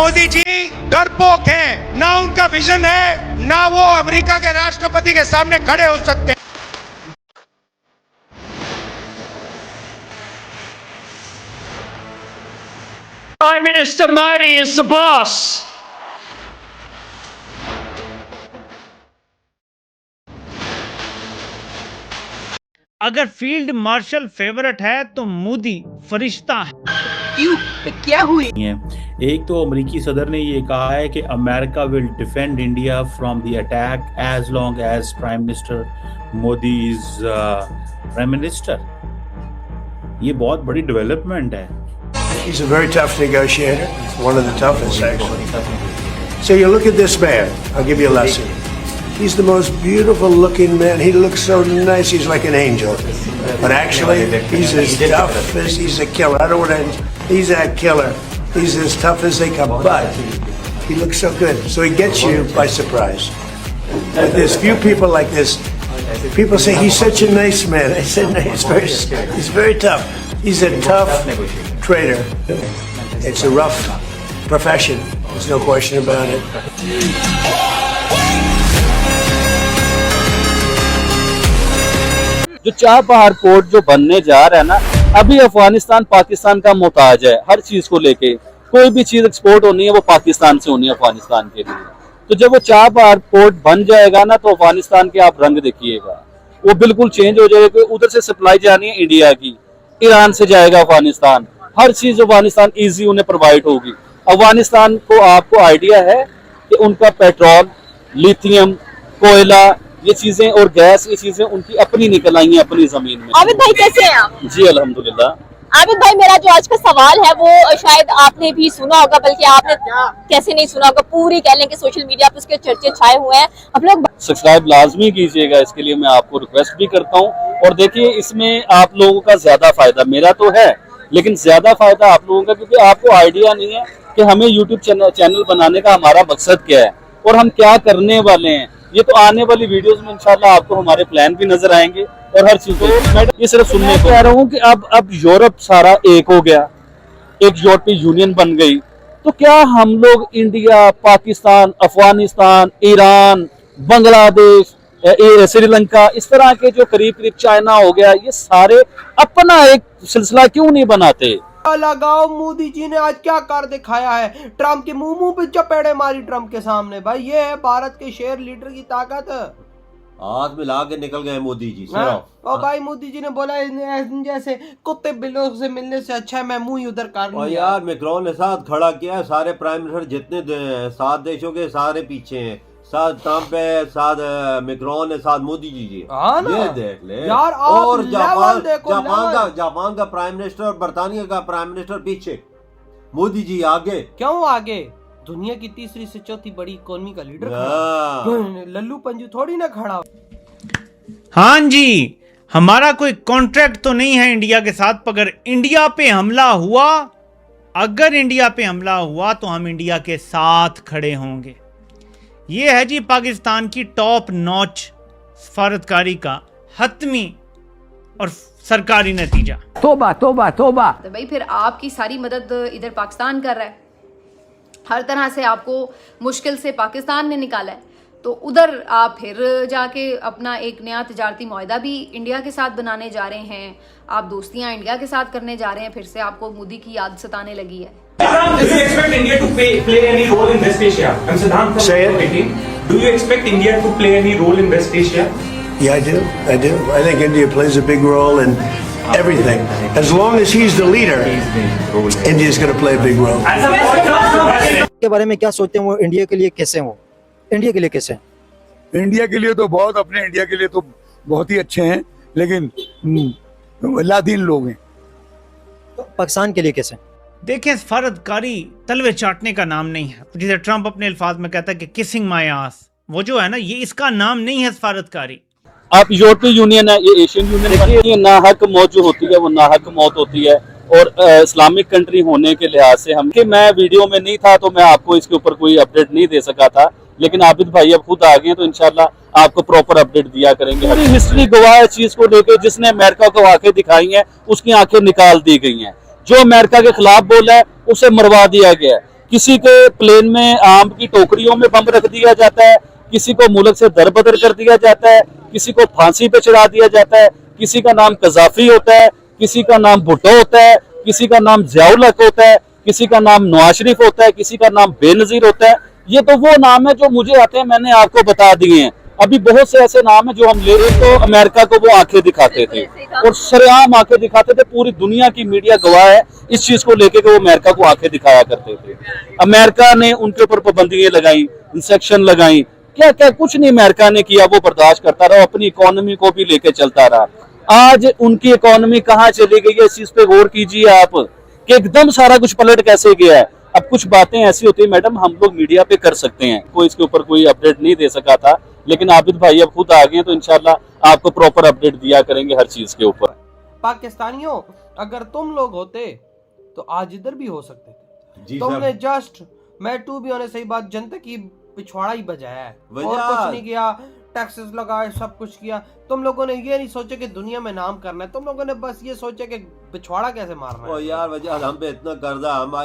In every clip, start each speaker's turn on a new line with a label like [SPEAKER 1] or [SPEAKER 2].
[SPEAKER 1] मोदी जी डरपोक हैं, ना उनका विजन है, ना वो अमेरिका के राष्ट्रपति के सामने खड़े हो सकते हैं।
[SPEAKER 2] Prime Minister Modi is the boss.
[SPEAKER 3] अगर फील्ड मार्शल फेवरेट है तो मोदी फरिश्ता है।
[SPEAKER 4] क्यों? क्या हुई?
[SPEAKER 5] एक तो अमेरिकी सदर ने ये कहा है कि America will defend India from the attack as long as prime minister Modi is prime minister. ये बहुत बड़ी डेवलपमेंट है।
[SPEAKER 6] He's a very tough negotiator. He's one of the toughest, actually. So you look at this man. I'll give you a lesson. He's the most beautiful looking man. He looks so nice. He's like an angel. But actually, he's as tough as he's a killer. I don't want to. He's a killer. He's as tough as they come. But he looks so good. So he gets you by surprise. But there's few people like this. People say he's such a nice man. I said no, he's very tough. He's a tough trader. It's a rough profession. There's no question about it.
[SPEAKER 7] जो Chabahar port जो बनने जा रहा है ना, अभी अफगानिस्तान पाकिस्तान का मोहताज है हर चीज को लेके। कोई भी चीज एक्सपोर्ट होनी है वो पाकिस्तान से होनी है अफगानिस्तान के लिए। तो जब वो चाबहार पोर्ट बन जाएगा ना तो अफगानिस्तान के आप रंग देखिएगा, वो बिल्कुल चेंज हो जाएगा। उधर से सप्लाई जानी है इंडिया की, ईरान से जाएगा अफगानिस्तान, हर चीज अफगानिस्तान इजी उन्हें प्रोवाइड होगी। अफगानिस्तान को आपको आइडिया है कि उनका पेट्रोल, लिथियम, कोयला, ये चीजें और गैस, ये चीजें उनकी अपनी निकल आई हैं अपनी जमीन में।
[SPEAKER 8] आबिद भाई कैसे हैं आप?
[SPEAKER 7] जी अल्हम्दुलिल्लाह।
[SPEAKER 8] आबिद भाई, मेरा जो आज का सवाल है वो शायद आपने भी सुना होगा, बल्कि आपने कैसे नहीं सुना होगा, पूरी कह लें कि सोशल मीडिया पर उसके चर्चे छाए हुए हैं। आप लोग
[SPEAKER 7] सब्सक्राइब लाजमी कीजिएगा, इसके लिए मैं आपको रिक्वेस्ट भी करता हूँ। और देखिए इसमें आप लोगों का ज्यादा फायदा, मेरा तो है लेकिन ज्यादा फायदा आप लोगों का, क्योंकि आपको आइडिया नहीं है कि हमें यूट्यूब चैनल बनाने का हमारा मकसद क्या है और हम क्या करने वाले हैं। ये तो आने वाली वीडियोस में इंशाल्लाह आपको हमारे प्लान भी नजर आएंगे और हर चीज। ये सिर्फ सुनने को कह रहा हूँ कि अब यूरोप सारा एक हो गया, एक यूरोपीय यूनियन बन गई, तो क्या हम लोग इंडिया, पाकिस्तान, अफगानिस्तान, ईरान, बांग्लादेश, श्रीलंका, इस तरह के जो करीब करीब चाइना हो गया, ये सारे अपना एक सिलसिला क्यों नहीं बनाते?
[SPEAKER 4] लगाओ, मोदी जी ने आज क्या कर दिखाया है। ट्रम्प के मुंह पे चपेड़े मारी ट्रम्प के सामने। भाई ये है भारत के शेर लीडर की ताकत।
[SPEAKER 9] हाथ मिला के निकल गए मोदी जी।
[SPEAKER 4] और भाई मोदी जी ने बोला जैसे कुत्ते बिल्लों से मिलने से अच्छा है मैं मुंह ही उधर कर लूं।
[SPEAKER 9] यार मैक्रोन ने साथ खड़ा किया है, सारे प्राइम मिनिस्टर जितने 7 देशों के सारे पीछे हैं। साथ ट्रम्प है, साथ मैक्रोन है, साथ मोदी जी। ये देख ले
[SPEAKER 4] यार,
[SPEAKER 9] और जापान का प्राइम मिनिस्टर और बरतानिया का प्राइम मिनिस्टर पीछे, मोदी जी आगे।
[SPEAKER 4] क्यों आगे? दुनिया की तीसरी से चौथी बड़ी इकोनॉमी का लीडर लल्लू पंजू थोड़ी ना खड़ा।
[SPEAKER 3] हाँ जी, हमारा कोई कॉन्ट्रैक्ट तो नहीं है इंडिया के साथ। अगर इंडिया पे हमला हुआ तो हम इंडिया के साथ खड़े होंगे। ये है जी पाकिस्तान की टॉप नॉच सफारतकारी का हतमी और सरकारी नतीजा।
[SPEAKER 4] तोबा तोबा तोबा।
[SPEAKER 10] तो भाई फिर आपकी सारी मदद इधर पाकिस्तान कर रहा है, हर तरह से आपको मुश्किल से पाकिस्तान ने निकाला है, तो उधर आप फिर जाके अपना एक नया तिजारती मुआहदा भी इंडिया के साथ बनाने जा रहे हैं। आप दोस्तियां इंडिया के साथ करने जा रहे हैं। फिर से आपको मोदी की याद सताने लगी है।
[SPEAKER 11] Do you expect India to play any role in West Asia? I'm Siddhant from City. Do you expect India to play any role in West Asia?
[SPEAKER 6] Yeah, I do. I think India plays a big role in everything. As long as he's the leader, India's going to play a big role.
[SPEAKER 12] के बारे में क्या सोचते हैं वो India के लिए कैसे हो? इंडिया के लिए कैसे?
[SPEAKER 13] इंडिया के लिए तो बहुत, अपने इंडिया के लिए तो बहुत ही अच्छे हैं, लेकिन लादीन लोग हैं।
[SPEAKER 12] तो पाकिस्तान के लिए कैसे?
[SPEAKER 3] देखें, सफारतकारी तलवे चाटने का नाम नहीं है। जिसे ट्रम्प अपने अल्फाज में कहता है कि किसिंग माय आस, वो जो है ना, ये इसका नाम नहीं है सफारतकारी।
[SPEAKER 7] आप यूरोपीय यूनियन है, ये एशियन यूनियन है, ये नाहक मौत जो होती है वो नाहक मौत होती है। और इस्लामिक कंट्री होने के लिहाज से हम, कि मैं वीडियो में नहीं था तो मैं आपको इसके ऊपर कोई अपडेट नहीं दे सका था, लेकिन आबिद भाई अब खुद आ गए तो इंशाल्लाह आपको प्रॉपर अपडेट दिया करेंगे। पूरी हिस्ट्री गवाह है चीज को लेकर, जिसने अमेरिका को आंखें दिखाई हैं उसकी आंखें निकाल दी गई हैं। जो अमेरिका के खिलाफ बोला है उसे मरवा दिया गया है। किसी के प्लेन में आम की टोकरियों में बम रख दिया जाता है, किसी को मुल्क से दरबदर कर दिया जाता है, किसी को फांसी पे चढ़ा दिया जाता है, किसी का नाम कजाफी होता है, किसी का नाम भुट्टो होता है, किसी का नाम जियाउल हक होता है, किसी का नाम नवाज शरीफ होता है, किसी का नाम बेनजीर होता है। ये तो वो नाम है जो मुझे आते हैं, मैंने आपको बता दिए हैं। अभी बहुत से ऐसे नाम है जो हम ले रहे तो अमेरिका को वो आंखें दिखाते थे और सरेआम आंखें दिखाते थे। पूरी दुनिया की मीडिया गवाह है इस चीज को लेके कि वो अमेरिका को आंखें दिखाया करते थे। अमेरिका ने उनके ऊपर पाबंदियां लगाई, इंसेक्शन लगाई, क्या क्या कुछ नहीं अमेरिका ने किया, वो बर्दाश्त करता रहा, अपनी इकोनॉमी को भी लेके चलता रहा। आज उनकी इकोनॉमी कहाँ चली गई है, इस चीज पे गौर कीजिए आप कि एकदम सारा कुछ पलट कैसे गया है। अब कुछ बातें ऐसी होती है मैडम, हम लोग मीडिया पे कर सकते हैं, कोई इसके ऊपर कोई अपडेट नहीं दे सका था, लेकिन आबिद भाई अब खुद आ गए हैं तो इंशाल्लाह आपको प्रॉपर अपडेट दिया करेंगे हर चीज के ऊपर।
[SPEAKER 4] पाकिस्तानियों, अगर तुम लोग होते तो आज इधर भी हो सकते थे। तुमने जस्ट, मैं टू भी होने सही बात, जनता की पिछवाड़ा ही बजाया है और कुछ नहीं किया। टैक्सेस लगाए, सब कुछ किया। तुम लोगों ने ये नहीं सोचा कि दुनिया में नाम करना है, तुम लोगों ने बस ये सोचा कि पिछवाड़ा कैसे मारना है।
[SPEAKER 9] यार वजह हम पे इतना कर्जा, हम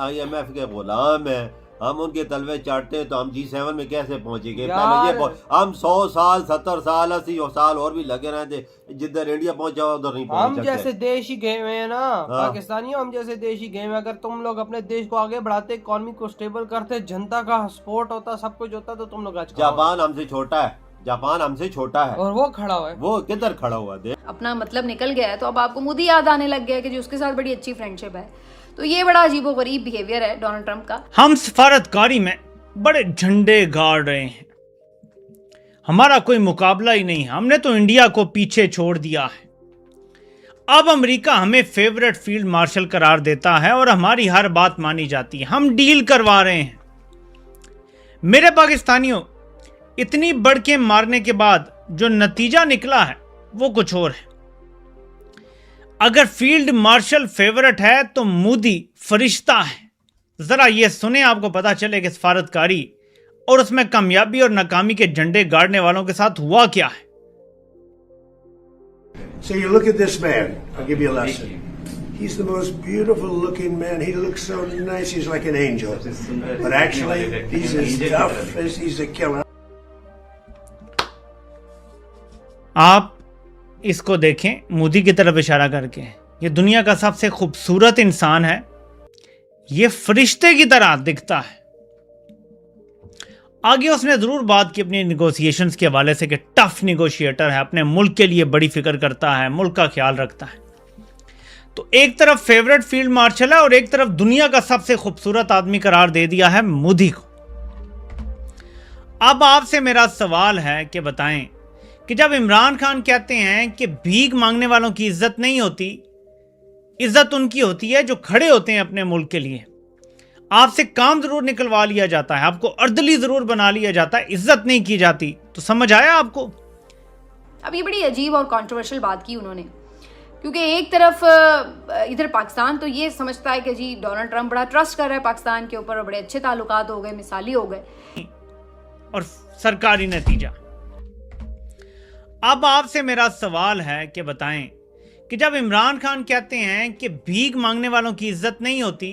[SPEAKER 9] IMF के गुलाम हैं, हम उनके तलवे चाटते हैं तो हम G7 में कैसे पहुंचेंगे। हम 100 साल 70 साल 80 साल और भी लगे रहे थे, जिधर इंडिया पहुंचा उधर नहीं पहुंच
[SPEAKER 4] हम जैसे देश ही गए हुए हैं ना पाकिस्तानियों, हम जैसे देश ही गए हुए। अगर तुम लोग अपने देश को आगे बढ़ाते, इकोनॉमी को स्टेबल करते, जनता का सपोर्ट होता, सब कुछ होता, तो तुम लोग आज
[SPEAKER 9] जापान हमसे छोटा है, जापान हमसे छोटा है
[SPEAKER 4] और वो खड़ा हुआ है,
[SPEAKER 9] वो किधर खड़ा हुआ है।
[SPEAKER 10] अपना मतलब निकल गया है तो अब आपको मोदी याद आने लग गया है कि जो उसके साथ बड़ी अच्छी फ्रेंडशिप है। तो ये बड़ा अजीबोगरीब बिहेवियर है डोनाल्ड ट्रंप का।
[SPEAKER 3] हम सफारतकारी में बड़े झंडे गाड़ रहे हैं, हमारा कोई मुकाबला ही नहीं, हमने तो इंडिया को पीछे छोड़ दिया है। अब अमेरिका हमें फेवरेट फील्ड मार्शल करार देता है और हमारी हर बात मानी जाती है, हम डील करवा रहे हैं। मेरे पाकिस्तानियों, इतनी बढ़ के मारने के बाद जो नतीजा निकला है वो कुछ और है। अगर फील्ड मार्शल फेवरेट है तो मोदी फरिश्ता है। जरा ये सुने, आपको पता चले कि सफारतकारी और उसमें कामयाबी और नाकामी के झंडे गाड़ने वालों के साथ हुआ क्या है।
[SPEAKER 6] So you look at this man. I'll give you a lesson. He's the most beautiful looking man. He looks so nice. He's like an angel. But actually, he's as tough as he's a killer.
[SPEAKER 3] आप इसको देखें, मोदी की तरफ इशारा करके, ये दुनिया का सबसे खूबसूरत इंसान है, ये फरिश्ते की तरह दिखता है। आगे उसने जरूर बात की अपनी निगोशिएशंस के हवाले से कि टफ निगोशिएटर है, अपने मुल्क के लिए बड़ी फिक्र करता है, मुल्क का ख्याल रखता है। तो एक तरफ फेवरेट फील्ड मार्शल है और एक तरफ दुनिया का सबसे खूबसूरत आदमी करार दे दिया है मोदी को। अब आपसे मेरा सवाल है कि बताएं कि जब इमरान खान कहते हैं कि भीख मांगने वालों की इज्जत नहीं होती, इज्जत उनकी होती है जो खड़े होते हैं अपने मुल्क के लिए, आपसे काम जरूर निकलवा लिया जाता है, आपको अर्दली जरूर बना लिया जाता है, इज्जत नहीं की जाती, तो समझ आया आपको।
[SPEAKER 10] अब ये बड़ी अजीब और कंट्रोवर्शियल बात की उन्होंने, क्योंकि एक तरफ इधर पाकिस्तान तो ये समझता है कि जी डोनाल्ड ट्रंप बड़ा ट्रस्ट कर रहा है पाकिस्तान के ऊपर, बड़े अच्छे ताल्लुकात हो गए, मिसाली हो गए,
[SPEAKER 3] और सरकारी नतीजा। अब आपसे मेरा सवाल है कि बताएं कि जब इमरान खान कहते हैं कि भीख मांगने वालों की इज्जत नहीं होती,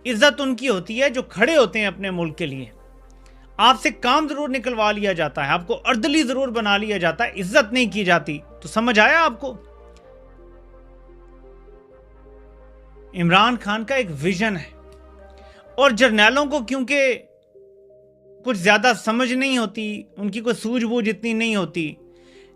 [SPEAKER 3] इज्जत उनकी होती है जो खड़े होते हैं अपने मुल्क के लिए, आपसे काम जरूर निकलवा लिया जाता है, आपको अर्दली जरूर बना लिया जाता है, इज्जत नहीं की जाती, तो समझ आया आपको। इमरान खान का एक विजन है और जर्नैलों को क्योंकि कुछ ज्यादा समझ नहीं होती, उनकी कोई सूझबूझ इतनी नहीं होती,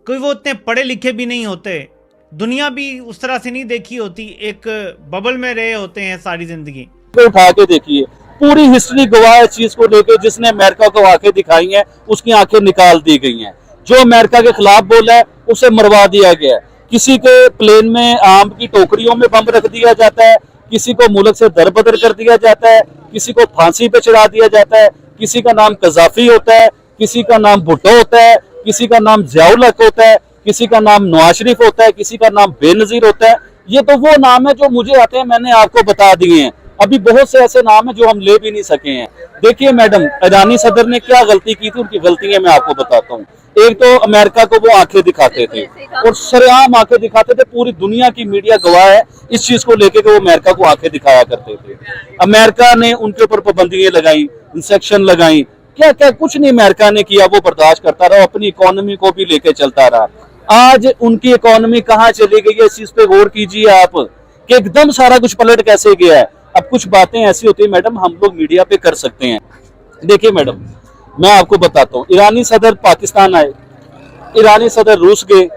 [SPEAKER 3] कोई वो इतने पढ़े लिखे भी नहीं होते, दुनिया भी उस तरह से नहीं देखी होती, एक बबल में रहे होते हैं सारी जिंदगी।
[SPEAKER 7] उठा के देखिए, पूरी हिस्ट्री गवाह है चीज को लेकर, जिसने अमेरिका को आंखें दिखाई हैं उसकी आंखें निकाल दी गई हैं, जो अमेरिका के खिलाफ बोला है उसे मरवा दिया गया है। किसी के प्लेन में आम की टोकरियों में बम रख दिया जाता है, किसी को मुल्क से दरबदर कर दिया जाता है, किसी को फांसी पे चढ़ा दिया जाता है, किसी का नाम कजाफी होता है, किसी का नाम भुट्टो होता है, किसी का नाम जियाउल हक होता है, किसी का नाम नवाज शरीफ होता है, किसी का नाम बेनजीर होता है। ये तो वो नाम है जो मुझे आते हैं, मैंने आपको बता दिए हैं। अभी बहुत से ऐसे नाम है जो हम ले भी नहीं सके हैं। देखिए मैडम, ईरानी सदर ने क्या गलती की थी, उनकी गलतियां मैं आपको बताता हूँ। एक तो अमेरिका को वो आंखें दिखाते थे और शरेआम आंखें दिखाते थे, पूरी दुनिया की मीडिया गवाह है इस चीज को लेके कि वो अमेरिका को आंखें दिखाया करते थे। अमेरिका ने उनके ऊपर पाबंदियां लगाई, इंसेक्शन लगाई, क्या क्या कुछ नहीं अमेरिका ने किया, वो बर्दाश्त करता रहा, अपनी इकोनॉमी को भी लेके चलता रहा। आज उनकी इकोनॉमी कहाँ चली गई है, इस चीज पे गौर कीजिए आप कि एकदम सारा कुछ पलट कैसे गया है। अब कुछ बातें ऐसी होती है मैडम, हम लोग मीडिया पे कर सकते हैं। देखिए मैडम, मैं आपको बताता हूँ, ईरानी सदर पाकिस्तान आए, ईरानी सदर रूस गए,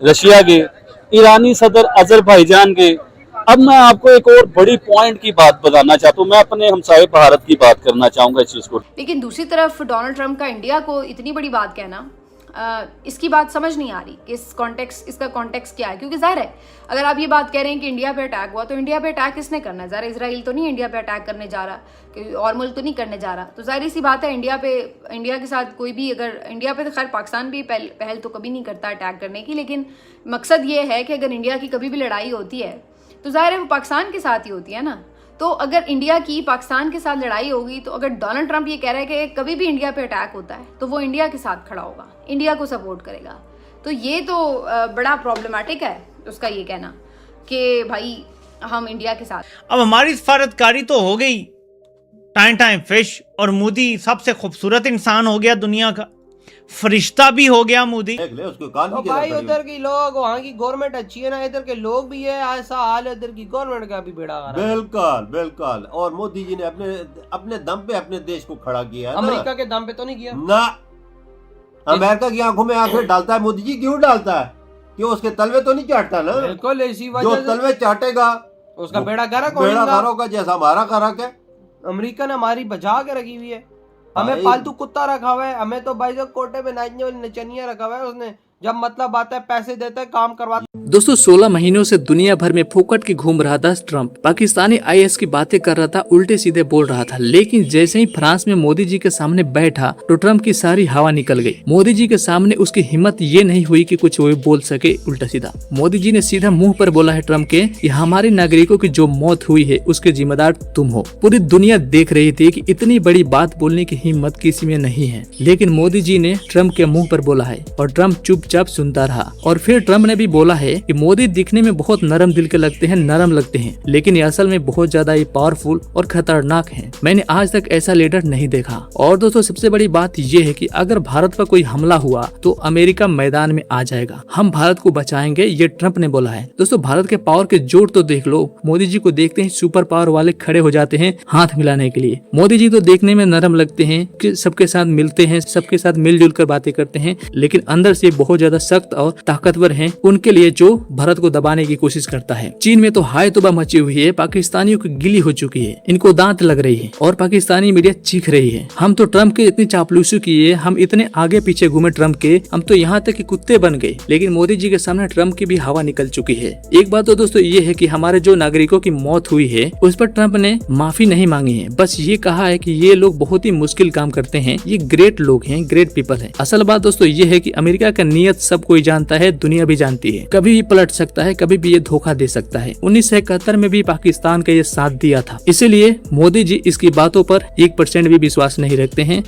[SPEAKER 7] रशिया गए, ईरानी सदर अजरबैजान गए। अब मैं आपको एक और बड़ी पॉइंट की बात बताना चाहता हूँ, मैं अपने हमसाये भारत की बात करना चाहूंगा इस चीज को।
[SPEAKER 10] लेकिन दूसरी तरफ डोनाल्ड ट्रंप का इंडिया को इतनी बड़ी बात कहना, इसकी बात समझ नहीं आ रही कि इसका कॉन्टेक्स्ट क्या है। क्योंकि जाहिर है, अगर आप ये बात कह रहे हैं कि इंडिया पे अटैक हुआ, तो इंडिया पे अटैक किसने करना है? ज़रा इसराइल तो नहीं इंडिया पे अटैक करने जा रहा, कि और मुल्क तो नहीं करने जा रहा। तो जाहिर सी बात है, इंडिया के साथ कोई भी, अगर इंडिया पे तो खैर पाकिस्तान भी पहल तो कभी नहीं करता अटैक करने की, लेकिन मकसद ये है कि अगर इंडिया की कभी भी लड़ाई होती है तो जाहिर है वो पाकिस्तान के साथ ही होती है ना। तो अगर इंडिया की पाकिस्तान के साथ लड़ाई होगी, तो अगर डोनाल्ड ट्रंप ये कह रहा है कि कभी भी इंडिया पे अटैक होता है तो वो इंडिया के साथ खड़ा होगा, इंडिया को सपोर्ट करेगा। तो ये तो बड़ा प्रॉब्लमेटिक है उसका ये कहना कि भाई हम इंडिया के साथ।
[SPEAKER 3] अब हमारी सफारतकारी तो हो गई टाइम फिश, और मोदी सबसे खूबसूरत इंसान हो गया दुनिया का, फरिश्ता भी हो गया मोदी।
[SPEAKER 4] तो भाई उधर के लोग, वहाँ की गवर्नमेंट अच्छी है ना, इधर के लोग भी है, ऐसा हाल है इधर की गवर्नमेंट का भी बेड़ा गर्क है।
[SPEAKER 9] बिल्कुल बिल्कुल। और मोदी जी ने अपने दम पे अपने देश को खड़ा किया है,
[SPEAKER 4] अमेरिका के दम पे तो नहीं किया
[SPEAKER 9] ना। अमेरिका की आंखों में आंखें डालता है मोदी जी, क्यों डालता है? क्यों उसके तलवे तो नहीं चाटता ना।
[SPEAKER 4] बिल्कुल, इसी वजह
[SPEAKER 9] जो तलवे चाटेगा
[SPEAKER 4] उसका बेड़ा गर्क
[SPEAKER 9] होगा, जैसा हमारा गर्क है।
[SPEAKER 4] अमेरिका ने हमारी बचा के रखी हुई है, हमें पालतू कुत्ता रखा हुआ है, हमें तो भाई जो कोटे में नाचने वाली नचनिया रखा हुआ है। उसने जब मतलब आता है पैसे देता है, काम करवाता है।
[SPEAKER 14] दोस्तों 16 महीनों से दुनिया भर में फोकट के घूम रहा था ट्रंप, पाकिस्तानी आईएस की बातें कर रहा था, उल्टे सीधे बोल रहा था। लेकिन जैसे ही फ्रांस में मोदी जी के सामने बैठा तो ट्रंप की सारी हवा निकल गई। मोदी जी के सामने उसकी हिम्मत ये नहीं हुई कि कुछ वो बोल सके उल्टा सीधा। मोदी जी ने सीधा मुंह पर बोला है ट्रंप के कि हमारे नागरिकों की जो मौत हुई है उसके जिम्मेदार तुम हो। पूरी दुनिया देख रही थी कि इतनी बड़ी बात बोलने की हिम्मत किसी में नहीं है, लेकिन मोदी जी ने ट्रंप के मुंह पर बोला है और ट्रंप चुपचाप सुनता रहा। और फिर ट्रंप ने भी बोला है कि मोदी दिखने में बहुत नरम दिल के लगते हैं, नरम लगते हैं, लेकिन ये असल में बहुत ज्यादा ही पावरफुल और खतरनाक हैं। मैंने आज तक ऐसा लीडर नहीं देखा। और दोस्तों सबसे बड़ी बात ये है कि अगर भारत पर कोई हमला हुआ तो अमेरिका मैदान में आ जाएगा, हम भारत को बचाएंगे, ये ट्रंप ने बोला है। दोस्तों भारत के पावर के जोर तो देख लो, मोदी जी को देखते ही सुपर पावर वाले खड़े हो जाते हैं हाथ मिलाने के लिए। मोदी जी तो देखने में नरम लगते हैं कि सबके साथ मिलते हैं, सबके साथ मिलजुल कर बातें करते हैं, लेकिन अंदर से बहुत ज्यादा सख्त और ताकतवर हैं उनके लिए जो भारत को दबाने की कोशिश करता है। चीन में तो हाय तौबा मची हुई है, पाकिस्तानियों की गिली हो चुकी है, इनको दांत लग रही है और पाकिस्तानी मीडिया चीख रही है। हम तो ट्रंप के इतनी चापलूसी किए, हम इतने आगे पीछे घूमे ट्रंप के, हम तो यहाँ तक कि कुत्ते बन गए। लेकिन मोदी जी के सामने ट्रंप की भी हवा निकल चुकी है। एक बात तो दोस्तों ये है कि हमारे जो नागरिकों की मौत हुई है उस पर ट्रंप ने माफी नहीं मांगी है, बस ये कहा है कि ये लोग बहुत ही मुश्किल काम करते हैं, ये ग्रेट लोग हैं, ग्रेट पीपल है। असल बात दोस्तों ये है कि अमेरिका का नियत सब कोई जानता है, दुनिया भी जानती है, कभी भी पलट सकता है, कभी भी ये धोखा दे सकता है। 1971 में भी पाकिस्तान का ये साथ दिया था, इसीलिए मोदी जी इसकी बातों पर 1% भी विश्वास नहीं रखते हैं।